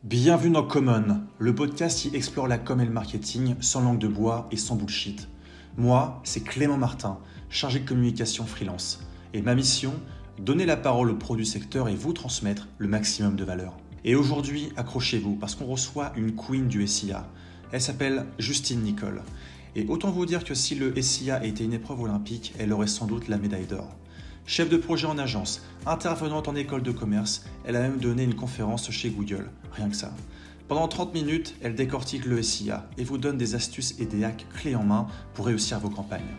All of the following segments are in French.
Bienvenue dans Common, le podcast qui explore la com et le marketing sans langue de bois et sans bullshit. Moi, c'est Clément Martin, chargé de communication freelance. Et ma mission, donner la parole aux pros du secteur et vous transmettre le maximum de valeur. Et aujourd'hui, accrochez-vous parce qu'on reçoit une queen du SIA. Elle s'appelle Justine Nicole. Et autant vous dire que si le SIA était une épreuve olympique, elle aurait sans doute la médaille d'or. Chef de projet en agence, intervenante en école de commerce, elle a même donné une conférence chez Google, rien que ça. Pendant 30 minutes, elle décortique le SIA et vous donne des astuces et des hacks clés en main pour réussir vos campagnes.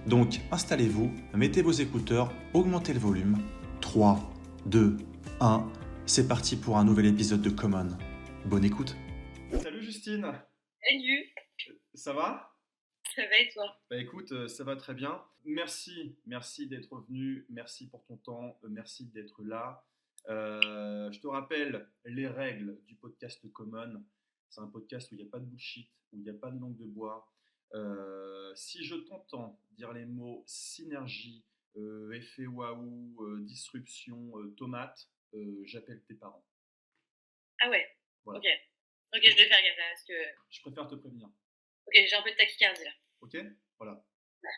Donc installez-vous, mettez vos écouteurs, augmentez le volume. 3, 2, 1, c'est parti pour un nouvel épisode de Common. Bonne écoute. Salut Justine, Salut, ça va ? ça va et toi? Bah écoute, ça va très bien. Merci d'être venu, merci pour ton temps, merci d'être là. Je te rappelle les règles du podcast Common. C'est un podcast où il n'y a pas de bullshit, où il n'y a pas de langue de bois. Si je t'entends dire les mots synergie, effet waouh, disruption, tomate, j'appelle tes parents. Ah ouais, Voilà. ok. Ok, je vais faire gaffe là, parce que Je préfère te prévenir. ok, j'ai un peu de tachycardie là. Ok. Voilà.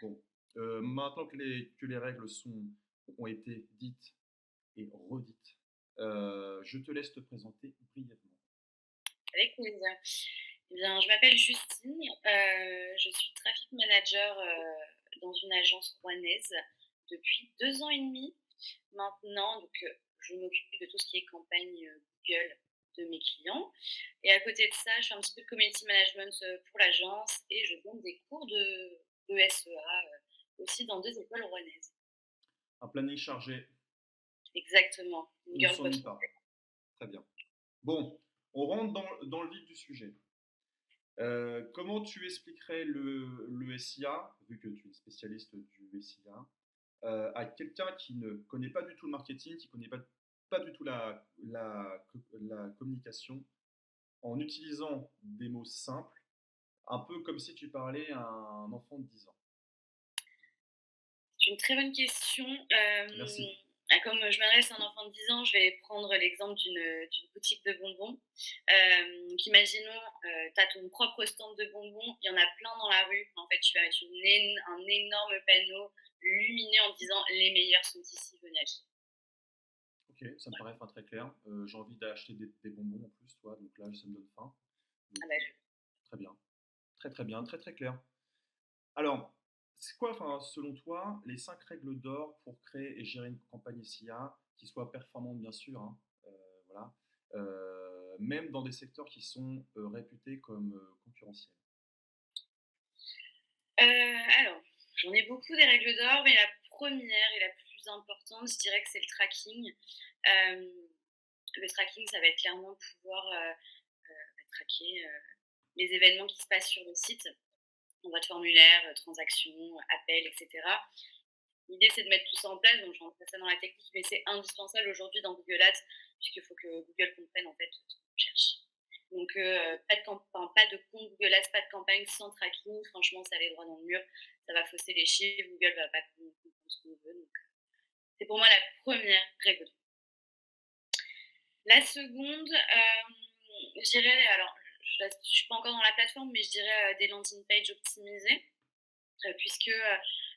Bon. Maintenant que les règles ont été dites et redites, je te laisse te présenter brièvement. Avec plaisir. Eh bien, je m'appelle Justine, je suis traffic manager dans une agence rouennaise depuis 2 ans et demi maintenant. Donc, je m'occupe de tout ce qui est campagne Google de mes clients. Et à côté de ça, je fais un petit peu de community management pour l'agence et je donne des cours de SEA aussi dans 2 écoles rouennaises. Un planning chargé, Exactement, une on ne girl s'ennuie boss. pas. Très bien. Bon, on rentre dans le vif du sujet. Comment tu expliquerais le SIA, vu que tu es spécialiste du SIA, à quelqu'un qui ne connaît pas du tout le marketing, qui ne connaît pas du tout la communication, en utilisant des mots simples, un peu comme si tu parlais à un enfant de 10 ans. C'est une très bonne question. Merci. Comme je m'adresse à un enfant de 10 ans, je vais prendre l'exemple d'une boutique de bonbons. Donc imaginons, tu as ton propre stand de bonbons, il y en a plein dans la rue. En fait, tu vas mettre un énorme panneau lumineux en disant: «Les meilleurs sont ici, venez acheter». Ok, ça me paraît très clair. J'ai envie d'acheter des bonbons en plus, toi, donc là, ça me donne faim. Donc, Ah bah, très bien. Très bien, très clair. Alors, c'est quoi, enfin, selon toi, les 5 règles d'or pour créer et gérer une campagne SIA qui soit performante, bien sûr, hein, voilà, même dans des secteurs qui sont réputés comme concurrentiels. alors, j'en ai beaucoup des règles d'or, mais la première et la plus importante, je dirais que c'est le tracking. Hem, le tracking, ça va être clairement de pouvoir, traquer, les événements qui se passent sur le site, en votre formulaire, transactions, appels, et cetera. L'idée, c'est de mettre tout ça en place, donc je rentre pas ça dans la technique, mais c'est indispensable aujourd'hui dans Google Ads, puisqu'il faut que Google comprenne en fait ce qu'on cherche. Donc pas de compte Google Ads, pas de campagne sans tracking, franchement ça allait droit dans le mur, ça va fausser les chiffres, Google va pas comprendre ce qu'on veut. Donc c'est pour moi la première règle. La seconde, je dirais, alors je suis pas encore dans la plateforme, mais je dirais des landing pages optimisées, puisque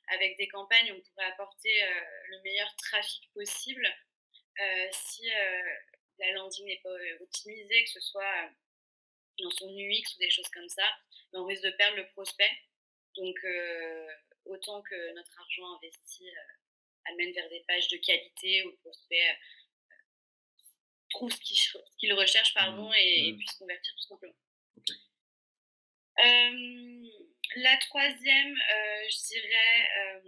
avec des campagnes, on pourrait apporter le meilleur trafic possible. Si la landing n'est pas optimisée, que ce soit dans son UX ou des choses comme ça, on risque de perdre le prospect. Donc, autant que notre argent investi amène vers des pages de qualité où le prospect trouve ce qu'il recherche, pardon, et puisse convertir tout simplement. Ok. La troisième, je dirais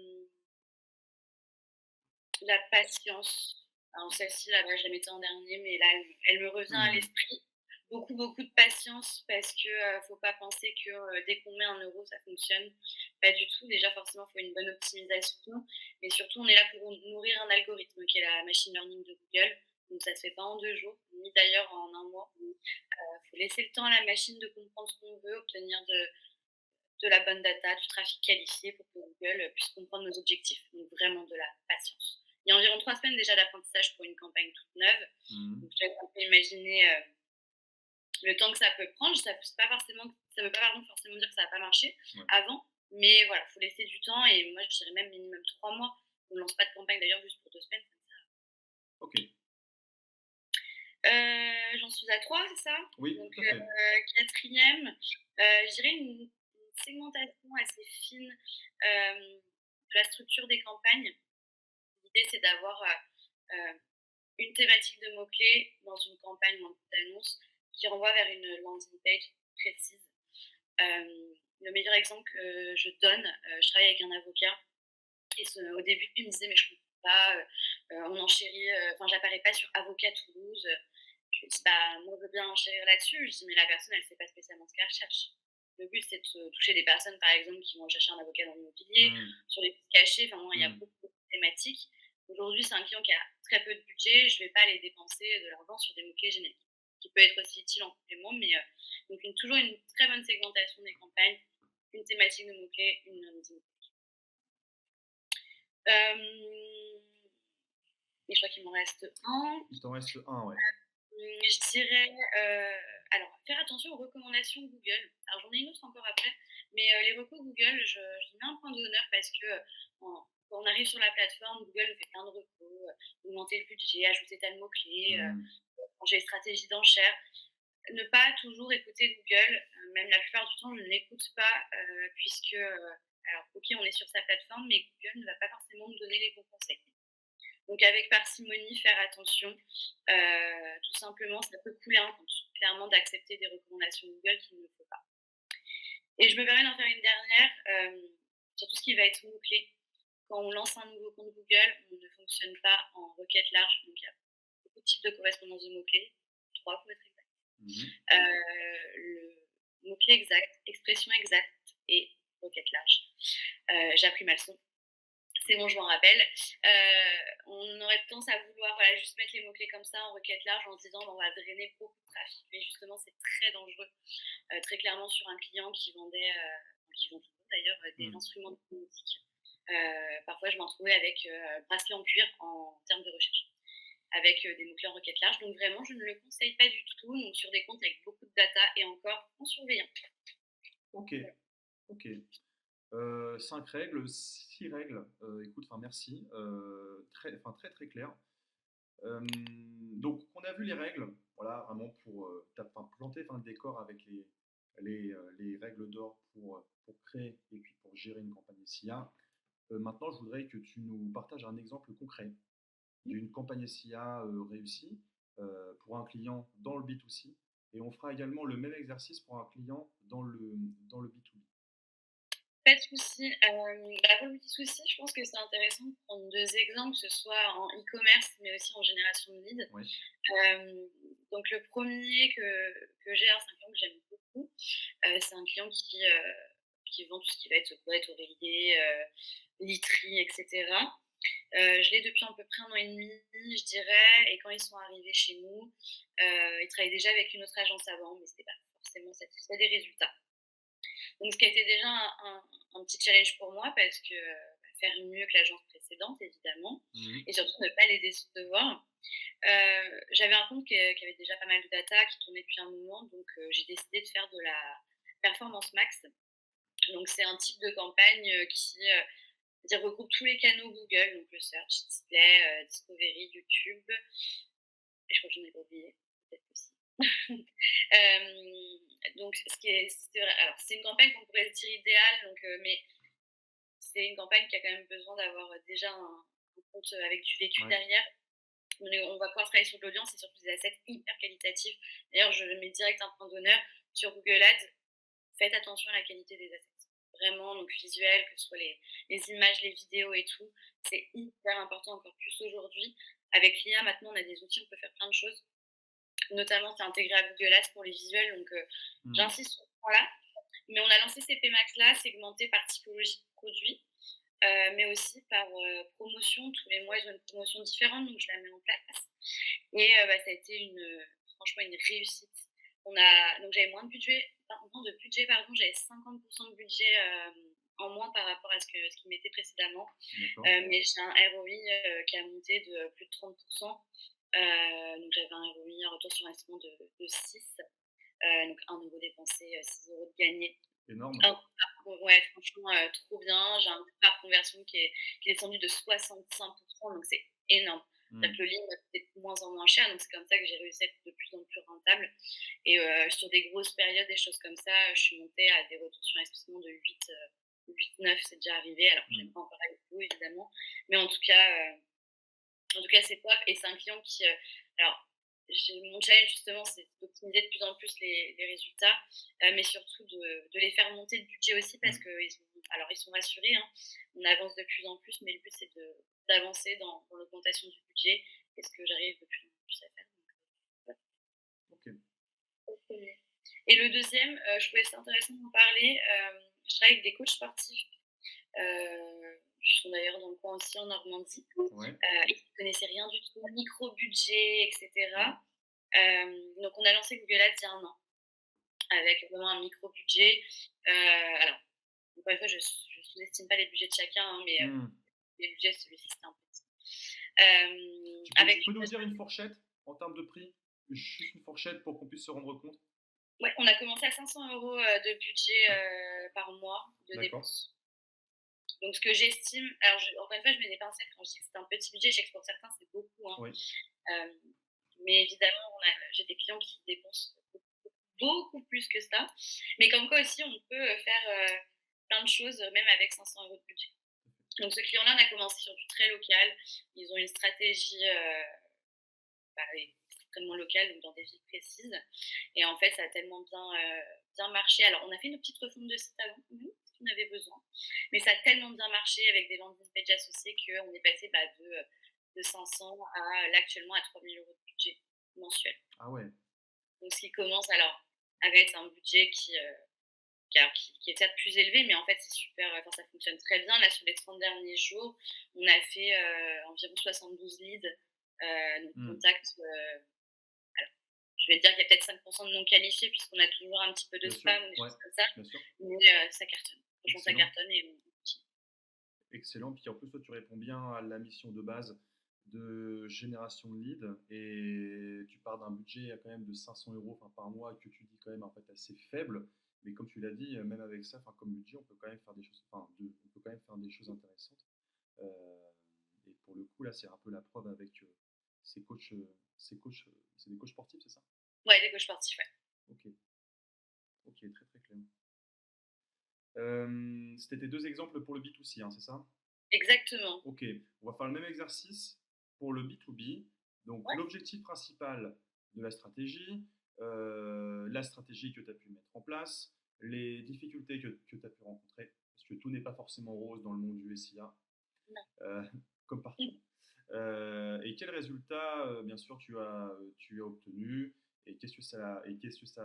la patience. Alors celle-ci, là, je la mettais en dernier, mais là, elle me revient à l'esprit. Beaucoup, beaucoup de patience parce que faut pas penser que dès qu'on met 1 euro, ça fonctionne. Pas du tout. Déjà, forcément, il faut une bonne optimisation. Mais surtout, on est là pour nourrir un algorithme qui est la machine learning de Google. Donc, ça se fait pas en 2 jours, ni d'ailleurs en un mois. Il faut laisser le temps à la machine de comprendre ce qu'on veut, obtenir de la bonne data, du trafic qualifié pour que Google puisse comprendre nos objectifs. Donc, vraiment de la patience. Il y a environ 3 semaines déjà d'apprentissage pour une campagne toute neuve. Donc, tu vas un peu imaginer le temps que ça peut prendre. Ça veut pas pardon, forcément dire que ça va pas marcher Ouais. avant, mais voilà, faut laisser du temps et moi je dirais même minimum 3 mois. On lance pas de campagne d'ailleurs juste pour 2 semaines. OK. J'en suis à 3, c'est ça? Oui, Donc, tout à fait. 4e, je dirais une segmentation assez fine, de la structure des campagnes. L'idée, c'est d'avoir, une thématique de mots-clés dans une campagne ou un coup d'annonce qui renvoie vers une landing page précise. Le meilleur exemple que je donne, je travaille avec un avocat et au début, il me disait: «Mais je comprends pas, on enchérit, enfin, j'apparais pas sur Avocat Toulouse». Je lui dis: «Bah, moi, je veux bien enchérir là-dessus». Je dis: «Mais la personne, elle sait pas spécialement ce qu'elle recherche». Le but, c'est de toucher des personnes, par exemple, qui vont chercher un avocat dans l'immobilier, Mmh. sur les pistes cachées. Enfin, bon, il y a Mmh. beaucoup de thématiques. Aujourd'hui, c'est un client qui a très peu de budget. Je vais pas aller dépenser de l'argent sur des mots-clés génériques, qui peut être aussi utile en complément. Mais donc, toujours une très bonne segmentation des campagnes, une thématique de mots-clés, une landing. Et je crois qu'il m'en reste un. Il t'en reste un, ouais. Je dirais, alors faire attention aux recommandations Google. Alors j'en ai une autre encore après, mais les recos Google, j'y mets un point d'honneur parce que, quand on arrive sur la plateforme, Google nous fait plein de recos, augmenter le budget, ajouter tel mot-clé, Mmh. changer les stratégies d'enchères. Ne pas toujours écouter Google, même la plupart du temps, je ne l'écoute pas, puisque, alors OK, on est sur sa plateforme, mais Google ne va pas forcément nous donner les bons conseils. Donc avec parcimonie, faire attention. Tout simplement, ça peut couler un compte, clairement, d'accepter des recommandations Google qu'il ne faut pas. Et je me permets d'en faire une dernière, sur tout ce qui va être mots-clés. Quand on lance un nouveau compte Google, on ne fonctionne pas en requête large, donc il y a beaucoup de types de correspondance de mots-clés, 3 pour être exact. Mmh. Le mot-clé exact, expression exacte et requête large. J'ai appris ma leçon. C'est bon, je m'en rappelle. On aurait tendance à vouloir voilà, juste mettre les mots-clés comme ça en requête large en se disant on va drainer beaucoup de trafic. Mais justement, c'est très dangereux. Très clairement, sur un client qui vendait, qui vend toujours d'ailleurs, des Mmh. instruments de musique. Parfois, je m'en trouvais avec bracelet en cuir en termes de recherche, avec des mots-clés en requête large. Donc vraiment, je ne le conseille pas du tout. Donc sur des comptes avec beaucoup de data et encore en surveillant. OK, OK. 5 règles, 6 règles. Écoute, enfin merci, très, très clair. Donc on a vu les règles, voilà, vraiment pour, planter, enfin, le décor avec les règles d'or pour créer et puis pour gérer une campagne SIA. Maintenant, je voudrais que tu nous partages un exemple concret d'une campagne SIA, réussie, pour un client dans le B2C et on fera également le même exercice pour un client dans le B2B. Pas de souci. Pour le petit souci, je pense que c'est intéressant de prendre 2 exemples, que ce soit en e-commerce, mais aussi en génération de leads. Ouais. Donc le premier que j'ai, alors c'est un client que j'aime beaucoup. C'est un client qui vend tout ce qui va être boîtes, oreillers, literie et cetera. Je l'ai depuis à peu près 1 an et demi, je dirais, et quand ils sont arrivés chez nous, ils travaillaient déjà avec une autre agence avant, mais c'était pas forcément satisfait des résultats. Donc, ce qui a été déjà un petit challenge pour moi parce que faire mieux que l'agence précédente, évidemment, Mmh. et surtout ne pas les décevoir. J'avais un compte qui avait déjà pas mal de data, qui tournait depuis un moment, donc j'ai décidé de faire de la performance max. Donc, c'est un type de campagne qui regroupe tous les canaux Google, donc le search, display, discovery, YouTube, et je crois que j'en ai pas oublié, peut-être que si. Donc, alors, c'est une campagne qu'on pourrait se dire idéale, donc, mais c'est une campagne qui a quand même besoin d'avoir déjà un compte avec du vécu Ouais. derrière. On va pouvoir travailler sur de l'audience et surtout des assets hyper qualitatifs. D'ailleurs, je mets direct un point d'honneur sur Google Ads. Faites attention à la qualité des assets. Vraiment, donc visuel, que ce soit les images, les vidéos et tout. C'est hyper important, encore plus aujourd'hui. Avec l'IA, maintenant, on a des outils, on peut faire plein de choses. Notamment, c'est intégré à Google Ads pour les visuels, donc Mmh. j'insiste sur ce point-là. Mais on a lancé ces PMax-là, segmentés par typologie de produit, mais aussi par promotion. Tous les mois, ils ont une promotion différente, donc je la mets en place. Et ça a été franchement une réussite. Donc j'avais moins de budget, pardon, j'avais 50% de budget en moins par rapport à ce qu'ils mettaient précédemment. D'accord. Mais j'ai un ROI qui a monté de plus de 30%. Donc j'avais un ROI, un retour sur investissement de 6. Donc 1 € dépensé, 6 € de gagné. Énorme. Un Ouais, franchement, trop bien. J'ai un taux par conversion qui est descendu de 65, donc c'est énorme. C'est-à-dire Mmh. que le lead va coûter de moins en moins cher, donc c'est comme ça que j'ai réussi à être de plus en plus rentable et sur des grosses périodes, des choses comme ça, je suis montée à des retours sur investissement de 8-9, c'est déjà arrivé. Alors Mmh. j'aime pas encore aller plus haut évidemment, mais en tout cas, c'est top et c'est un client qui, alors mon challenge justement, c'est d'optimiser de plus en plus les résultats, mais surtout de les faire monter de budget aussi parce Mmh. qu'ils sont rassurés, hein. On avance de plus en plus, mais le but c'est d'avancer dans l'augmentation du budget et ce que j'arrive de plus en plus à faire, donc OK. au 1er. Et le deuxième, je trouvais ça intéressant d'en parler, je travaille avec des coachs sportifs, qui sont d'ailleurs dans le coin aussi en Normandie, Ouais. et qui connaissaient rien du tout, micro-budget et Mmh. cetera. Donc on a lancé Google Ads il y a 1 an avec vraiment un micro-budget. Alors encore une fois, je sous-estime pas les budgets de chacun, hein, mais Mmh. les budgets, celui-ci, c'était un petit. Tu Avec peux une nous dire une fourchette en termes de prix? Juste une fourchette pour qu'on puisse se rendre compte? Ouais, on a commencé à 500 € de budget, par mois de D'accord. dépenses. Donc ce que j'estime, alors encore une fois, je mets des pincettes quand je dis que c'est un petit budget, je sais que pour certains, c'est beaucoup, hein. Oui. Hem, mais évidemment, j'ai des clients qui dépensent beaucoup plus que ça. Mais comme quoi aussi, on peut, faire, plein de choses, même avec 500 € de budget. Donc ce client-là, on a commencé sur du très local. Ils ont une stratégie, extrêmement locale, donc dans des villes précises. Et en fait, ça a tellement bien marché. Alors, on a fait une petite refonte de site avant, parce qu'on avait besoin. Mais ça a tellement bien marché avec des landing pages associées qu'on est passé de 500 à là, actuellement, à 3 000 € de budget mensuel. Ah ouais. Donc, ce qui commence alors à être un budget qui est certes plus élevé, mais en fait, c'est super, enfin, ça fonctionne très bien. Là, sur les 30 derniers jours, on a fait environ 72 leads, donc Mmh. contacts. Alors, je vais te dire qu'il y a peut-être 5% de non qualifiés, puisqu'on a toujours un petit peu de Bien sûr. spam ou des Ouais. choses comme ça, Bien sûr. mais ça cartonne. Franchement, ça Excellent. cartonne et Excellent. Puis en plus, toi, tu réponds bien à la mission de base de génération de leads et tu pars d'un budget à quand même de 500 € enfin, par mois que tu dis quand même en fait assez faible. Mais comme tu l'as dit, même avec ça, enfin, comme budget, on peut quand même faire des choses, enfin, on peut quand même faire des choses intéressantes. Euh, et pour le coup, là, c'est un peu la preuve avec c'est des coachs sportifs, c'est ça? ouais, des coachs sportifs, ouais. Ok, ok, très très clair. C'était tes deux exemples pour le B2C, hein, c'est ça? Exactement. Ok, on va faire le même exercice pour le B2B. Donc, Ouais. l'objectif principal de la stratégie que tu as pu mettre en place, les difficultés que tu as pu rencontrer, parce que tout n'est pas forcément rose dans le monde du SIA, Non. euh, comme partout. Et quels résultats, bien sûr, tu as obtenu et qu'est-ce que ça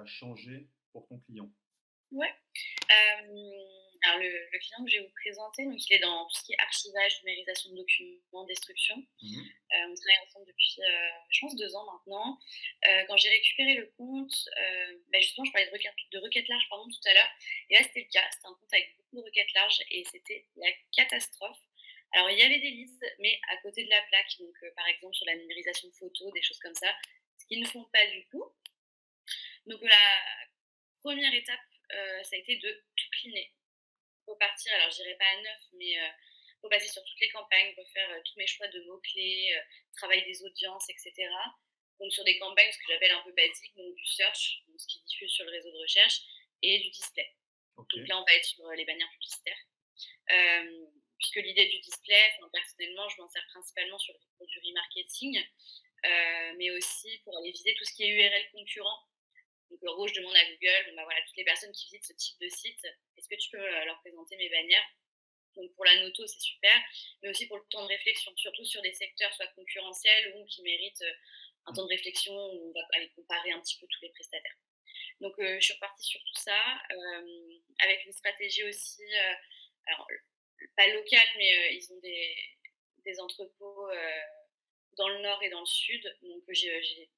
a changé pour ton client? Ouais. Alors le client que je vais vous présenter, donc il est dans tout ce qui est archivage, numérisation de documents, destruction. Mhm. On travaille ensemble depuis, je pense 2 ans maintenant. Quand j'ai récupéré le compte, justement, je parlais de requêtes larges, pardon, tout à l'heure, et là, c'était le cas. C'était un compte avec beaucoup de requêtes larges et c'était la catastrophe. Alors, il y avait des leads, mais à côté de la plaque, donc par exemple, sur la numérisation de photos, des choses comme ça, ce qu'ils ne font pas du tout. Donc la première étape, ça a été de tout cleaner. Repartir, alors j'irai pas à neuf, mais repasser sur toutes les campagnes, refaire tous mes choix de mots-clés, travail des audiences, etc. Donc sur des campagnes, ce que j'appelle un peu basiques, donc du search, donc ce qui diffuse sur le réseau de recherche, et du display. Ok. Donc là, on va être sur les bannières publicitaires. Puisque l'idée du display, personnellement, je m'en sers principalement pour du remarketing, mais aussi pour aller viser tout ce qui est URL concurrent. Donc, en gros, je demande à Google, bon, bah, voilà, toutes les personnes qui visitent ce type de site, est-ce que tu peux leur présenter mes bannières? Donc, pour la noto, c'est super, mais aussi pour le temps de réflexion, surtout sur des secteurs soit concurrentiels ou qui méritent un temps de réflexion où on va aller comparer un petit peu tous les prestataires. Donc, je suis repartie sur tout ça, avec une stratégie aussi, alors, pas locale, mais ils ont des entrepôts dans le nord et dans le sud. Donc, j'ai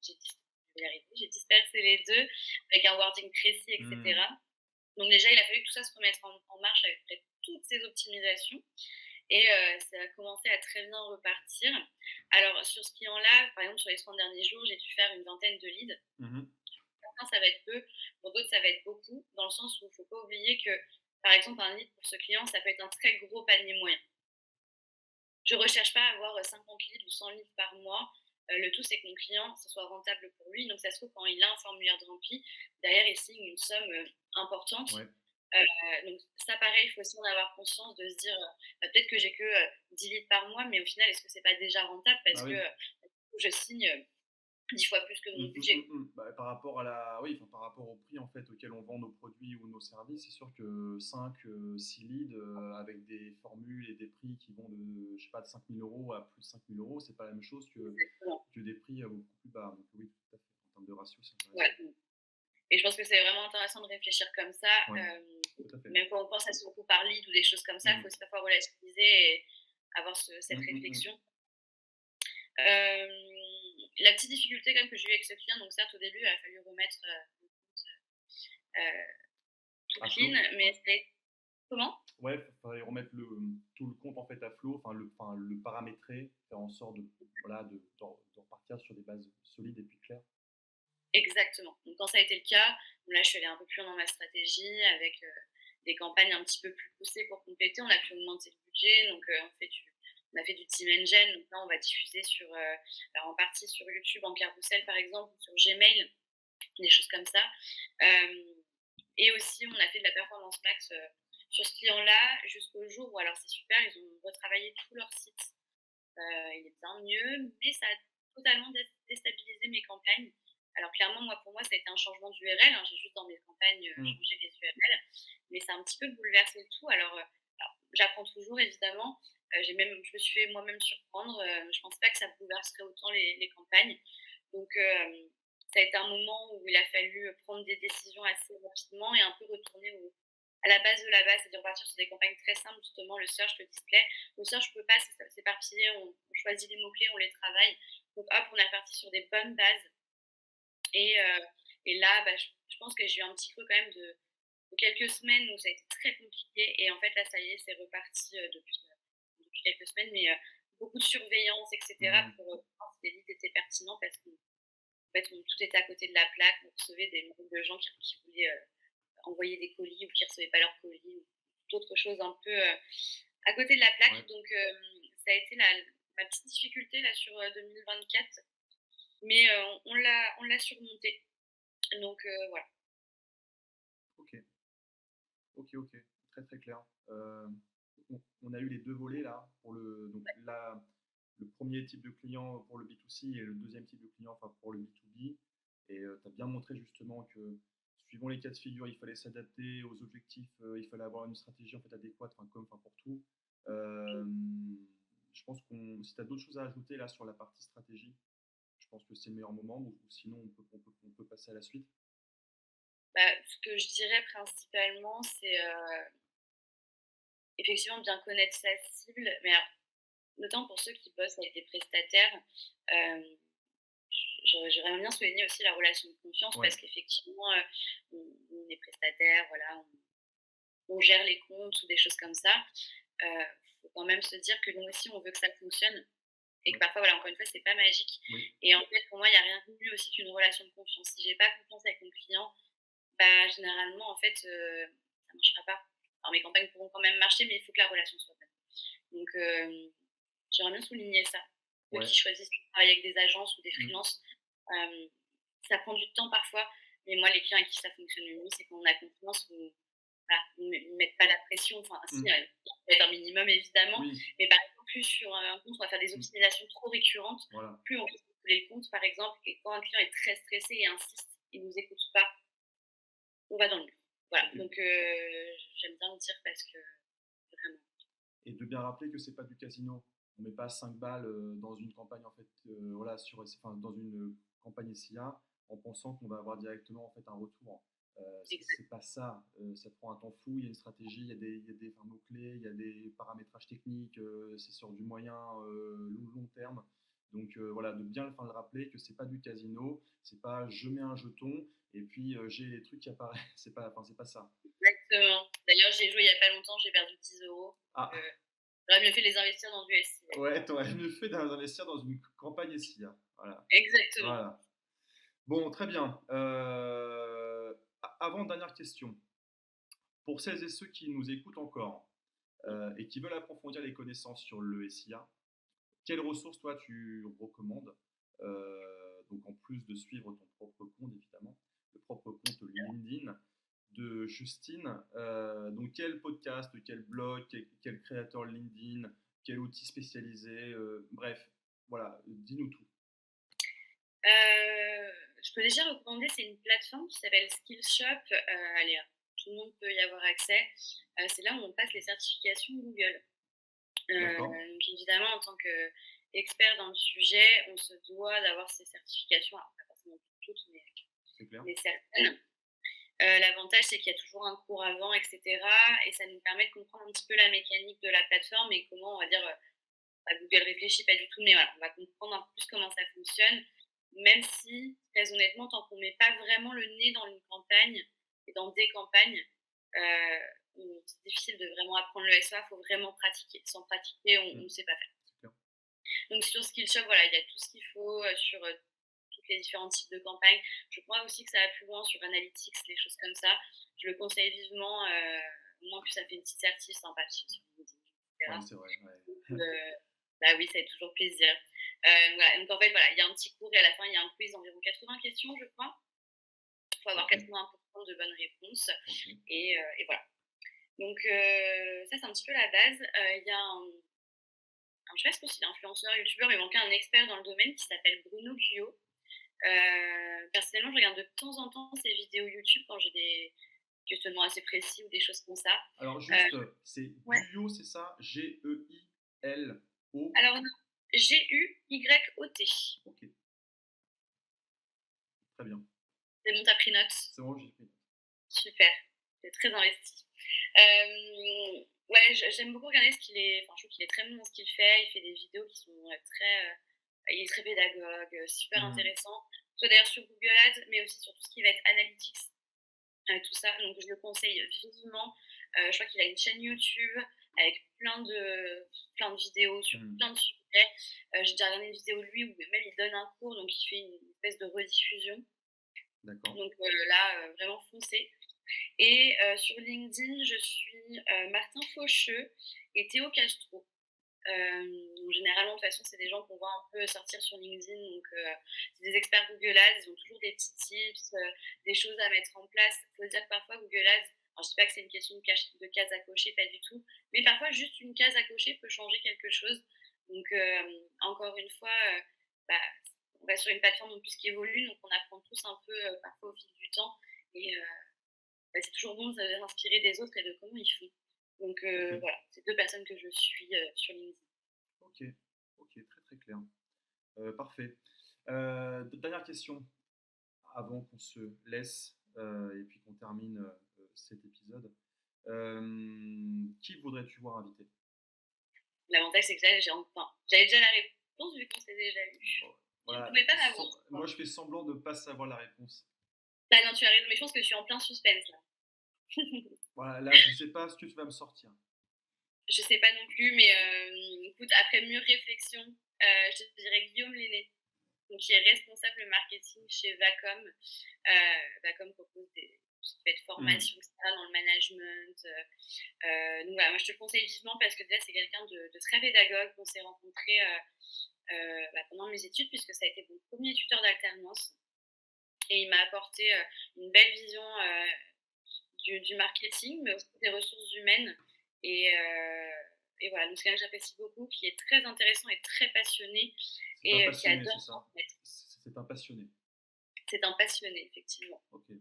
dispersé les deux avec un wording précis, Hmm. etc. Donc, déjà, il a fallu que tout ça se remette en marche avec toutes ces optimisations. Et ça a commencé à très bien repartir. Alors, sur ce client-là, par exemple, sur les 30 derniers jours, j'ai dû faire une vingtaine de leads. Mhm. certains, ça va être peu, pour d'autres, ça va être beaucoup, dans le sens où il ne faut pas oublier que, par exemple, un lead pour ce client, ça peut être un très gros panier moyen. Je ne recherche pas à avoir 50 leads ou 100 leads par mois. Le tout, c'est que mon client, ce soit rentable pour lui. Donc, ça se trouve, quand il a un formulaire de rempli, derrière, il signe une somme importante. Ouais. Donc, ça, pareil, il faut aussi en avoir conscience de se dire peut-être que j'ai que 10 leads par mois, mais au final, est-ce que c'est pas déjà rentable parce Bah que oui. je signe 10 fois plus que mon budget. Bah, par rapport à par rapport au prix en fait auquel on vend nos produits ou nos services, c'est sûr que 5, 6 leads avec des formules et des prix qui vont de, je sais pas, de 5 000 euros à plus de 5 000 euros, c'est pas la même chose Exactement. que des prix beaucoup plus bas. Donc oui, tout à fait. En termes de ratio, c'est Ouais. intéressant. Et je pense que c'est vraiment intéressant de réfléchir comme ça. Ouais, tout à fait. Même quand on pense à son coût par lead ou des choses comme ça, il faut aussi parfois relativiser et avoir cette réflexion. La petite difficulté quand même que j'ai eu avec ce client, donc certes au début il a fallu remettre tout À clean, flot, mais ouais. c'est comment? Ouais, il fallait remettre tout le compte en fait à flot, le paramétrer, faire en sorte de repartir sur des bases solides et puis claires. Exactement. Donc quand ça a été le cas, là je suis allée un peu plus loin dans ma stratégie avec des campagnes un petit peu plus poussées pour compléter. On a pu augmenter le budget, donc on a fait du team engine. Donc là on va diffuser en partie sur YouTube en carrousel par exemple, ou sur Gmail, des choses comme ça. Et aussi on a fait de la performance max sur ce client-là jusqu'au jour où, alors c'est super, ils ont retravaillé tout leur site. Il est bien mieux, mais ça a totalement déstabilisé mes campagnes. Alors clairement, pour moi, ça a été un changement d'URL. J'ai juste dans mes campagnes changé les URL, mais ça a un petit peu bouleversé le tout. Alors, j'apprends toujours, évidemment. Je me suis fait moi-même surprendre. Je ne pense pas que ça bouleverserait autant les campagnes. Donc, ça a été un moment où il a fallu prendre des décisions assez rapidement et un peu retourner à la base de la base, c'est-à-dire partir sur des campagnes très simples, justement, le search, le display. Le search, je ne peux pas s'éparpiller, on choisit les mots-clés, on les travaille. Donc hop, on est reparti sur des bonnes bases. Et là, je pense que j'ai eu un petit creux quand même de quelques semaines où ça a été très compliqué. Et en fait, là, ça y est, c'est reparti depuis quelques semaines, mais beaucoup de surveillance, etc. pour voir si les leads étaient pertinents parce qu'en fait, tout était à côté de la plaque. On recevait des mails de gens qui voulaient envoyer des colis ou qui ne recevaient pas leurs colis ou d'autres choses un peu à côté de la plaque. Ouais. Donc, ça a été ma petite difficulté là sur 2024. Mais on l'a surmonté. Donc, voilà. Ok. Très très clair. On a eu les deux volets là, le premier type de client pour le B2C et le deuxième type de client pour le B2B. Et tu as bien montré justement que suivant les cas de figure, il fallait s'adapter aux objectifs, il fallait avoir une stratégie en fait adéquate, comme pour tout. Je pense si tu as d'autres choses à ajouter là sur la partie stratégie, je pense que c'est le meilleur moment, ou sinon on peut passer à la suite. Ce que je dirais principalement, c'est effectivement bien connaître sa cible, mais alors, notamment pour ceux qui bossent avec des prestataires, j'aimerais bien souligner aussi la relation de confiance Ouais. parce qu'effectivement, on est prestataire, voilà, on gère les comptes ou des choses comme ça. Faut quand même se dire que nous aussi, on veut que ça fonctionne et que parfois, voilà, encore une fois, c'est pas magique. Oui. Et en fait, pour moi, il n'y a rien de mieux aussi qu'une relation de confiance. Si j'ai pas confiance avec mon client, généralement, en fait, ça ne marchera pas. Alors, mes campagnes pourront quand même marcher, mais il faut que la relation soit bonne. Donc, j'aimerais bien souligner ça. Ceux qui choisissent de travailler avec des agences ou des freelances, ça prend du temps parfois, mais moi, les clients avec qui ça fonctionne le mieux, c'est quand on a confiance, où voilà, ils ne mettent pas la pression. Enfin, si, il y a peut-être un minimum, évidemment, mais par exemple, plus sur un compte, on va faire des optimisations trop récurrentes, plus on peut calculer le compte, par exemple, et quand un client est très stressé et insiste, il ne nous écoute pas, on va dans le mur. Voilà, donc j'aime bien le dire parce que vraiment. Et de bien rappeler que c'est pas du casino. On met pas 5 balles dans une campagne en fait, dans une campagne SIA en pensant qu'on va avoir directement en fait un retour. C'est pas ça. Ça prend un temps fou. Il y a une stratégie, il y a des mots-clés, il y a des paramétrages techniques. C'est sur du moyen long terme. Donc voilà, de bien le rappeler que c'est pas du casino. C'est pas je mets un jeton et puis j'ai les trucs qui apparaissent. C'est pas ça. Exactement. D'ailleurs, j'ai joué il y a pas longtemps, j'ai perdu 10 €. J'aurais mieux fait de les investir dans du SIA. Ouais, t'aurais mieux fait d'investir dans une campagne SIA. Voilà. Exactement. Voilà. Bon, très bien. Avant-dernière question. Pour celles et ceux qui nous écoutent encore et qui veulent approfondir les connaissances sur le SIA, quelles ressources toi tu recommandes? Donc en plus de suivre ton propre compte évidemment, le propre compte LinkedIn de Justine. Donc quel podcast, quel blog, quel créateur LinkedIn, quel outil spécialisé, bref, voilà, dis-nous tout. Je peux déjà recommander, c'est une plateforme qui s'appelle Skillshop. Allez, tout le monde peut y avoir accès. C'est là où on passe les certifications Google. D'accord, Donc évidemment, en tant qu'expert dans le sujet, on se doit d'avoir ces certifications. Alors, pas forcément toutes, c'est clair. mais certaines. L'avantage, c'est qu'il y a toujours un cours avant, etc. Et ça nous permet de comprendre un petit peu la mécanique de la plateforme et comment, on va dire, Google réfléchit pas du tout, mais voilà, on va comprendre un peu plus comment ça fonctionne, même si, très honnêtement, tant qu'on met pas vraiment le nez dans une campagne et dans des campagnes, c'est difficile de vraiment apprendre le SEA, il faut vraiment pratiquer. Sans pratiquer, on ne sait pas faire. C'est clair. Donc sur Skillshop, voilà, il y a tout ce qu'il faut sur tous les différents types de campagnes. Je crois aussi que ça va plus loin sur Analytics, les choses comme ça. Je le conseille vivement, moins que ça fait une petite certif sympa sur LinkedIn, Oui, etc. c'est vrai. Ouais. Donc, bah oui, ça fait toujours plaisir. Voilà, donc en fait, voilà, il y a un petit cours et à la fin, il y a un quiz d'environ 80 questions, je crois. Il faut avoir Ok, 80% de bonnes réponses. ok. Et voilà. Donc, ça, c'est un petit peu la base. Il y a je sais pas si c'est influenceur, youtubeur, mais manquait un expert dans le domaine qui s'appelle Bruno Guyot. Personnellement, je regarde de temps en temps ses vidéos YouTube quand j'ai des questionnements assez précis ou des choses comme ça. Alors Euh, juste, c'est ouais. Guyo, c'est ça? Geilo. Alors, non, Guyot. Ok, très bien. C'est bon, t'as pris note. C'est bon, j'ai pris. Super. C'est très investi. Ouais, j'aime beaucoup regarder ce qu'il est. Enfin, je trouve qu'il est très bon dans ce qu'il fait. Il fait des vidéos qui sont très. Il est très pédagogue, super Hmm, intéressant. Soit d'ailleurs sur Google Ads, mais aussi sur tout ce qui va être analytics, tout ça. Donc, je le conseille vivement. Je crois qu'il a une chaîne YouTube avec plein de vidéos sur hmm, plein de sujets. J'ai déjà regardé une vidéo de lui où même il donne un cours, donc il fait une espèce de rediffusion. d'accord. Donc là, vraiment foncez. Et sur LinkedIn, je suis Martin Faucheux et Théo Castro. Donc généralement, de toute façon, c'est des gens qu'on voit un peu sortir sur LinkedIn. Donc, c'est des experts Google Ads. Ils ont toujours des petits tips, des choses à mettre en place. Il faut dire que parfois, Google Ads, alors je ne dis pas que c'est une question de case à cocher, pas du tout. Mais parfois, juste une case à cocher peut changer quelque chose. Donc, encore une fois, bah, on va sur une plateforme en plus qui évolue. Donc, on apprend tous un peu parfois au fil du temps. Et bah, c'est toujours bon de s'inspirer des autres et de comment ils font. Donc Ok, voilà, c'est deux personnes que je suis sur LinkedIn. ok, ok, très très clair. Parfait. Dernière question avant qu'on se laisse et puis qu'on termine cet épisode. Qui voudrais-tu voir invité? L'avantage, c'est que j'avais déjà la réponse vu qu'on s'est déjà eu. Oh, Je ne voilà. pouvais pas l'avoir. Moi, je fais semblant de ne pas savoir la réponse. Bah non, tu as raison, mais je pense que je suis en plein suspense là. Voilà, là, je ne sais pas ce que tu vas me sortir. Je sais pas non plus, mais écoute, après mûre réflexion, je te dirais Guillaume Lenné, donc qui est responsable marketing chez Vacom. Vacom propose tout ce qui peut être Hmm, formation, etc., dans le management. Donc voilà, moi je te le conseille vivement parce que déjà c'est quelqu'un de très pédagogue qu'on s'est rencontré pendant mes études puisque ça a été mon premier tuteur d'alternance et il m'a apporté une belle vision du marketing mais aussi des ressources humaines et, euh, et voilà, donc c'est quelqu'un que j'apprécie beaucoup, qui est très intéressant et très passionné c'est un et qui passionné, c'est adore ça? transmettre. C'est un passionné. C'est un passionné, effectivement. Ok, ok,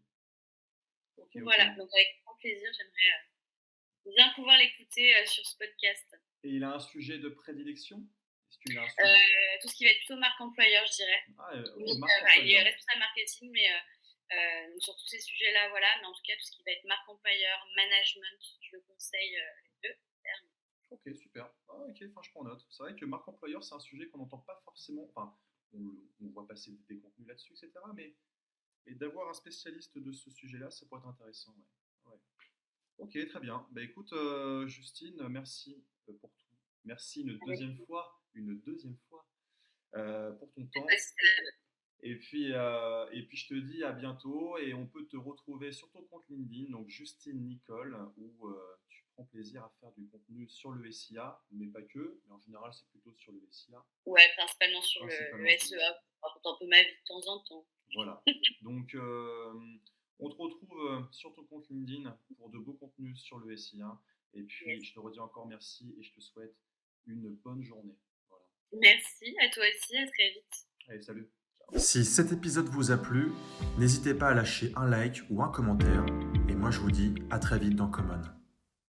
ok. Voilà, donc avec grand plaisir, j'aimerais bien pouvoir l'écouter sur ce podcast. Et il a un sujet de prédilection? Est-ce qu'il a un sujet? Tout ce qui va être plutôt marque employeur, je dirais. Ah, Mais, ok, marque voilà, il est employeur. responsable marketing, mais donc sur tous ces sujets-là, voilà. Mais en tout cas, tout ce qui va être marque employeur, management, je le conseille les deux. Ok, super. Ah, ok, enfin, je prends note. C'est vrai que marque employeur, c'est un sujet qu'on n'entend pas forcément. Enfin, on voit passer des contenus là-dessus, etc. Mais d'avoir un spécialiste de ce sujet-là, ça pourrait être intéressant. Ouais. Ouais. Ok, très bien. Bah écoute, Justine, merci pour tout. Merci Avec une deuxième fois, pour ton cette fois temps. Et puis je te dis à bientôt et on peut te retrouver sur ton compte LinkedIn, donc Justine Nicole, où tu prends plaisir à faire du contenu sur le SIA, mais pas que, mais en général c'est plutôt sur le SIA, Ouais, principalement sur le principalement sur le SIA. SEA, je raconte un peu ma vie de temps en temps. Voilà. Donc on te retrouve sur ton compte LinkedIn pour de beaux contenus sur le SIA. Et puis Yes. je te redis encore merci et je te souhaite une bonne journée. Voilà. Merci, à toi aussi, à très vite. Allez, salut. Si cet épisode vous a plu, n'hésitez pas à lâcher un like ou un commentaire. Et moi je vous dis à très vite dans Common.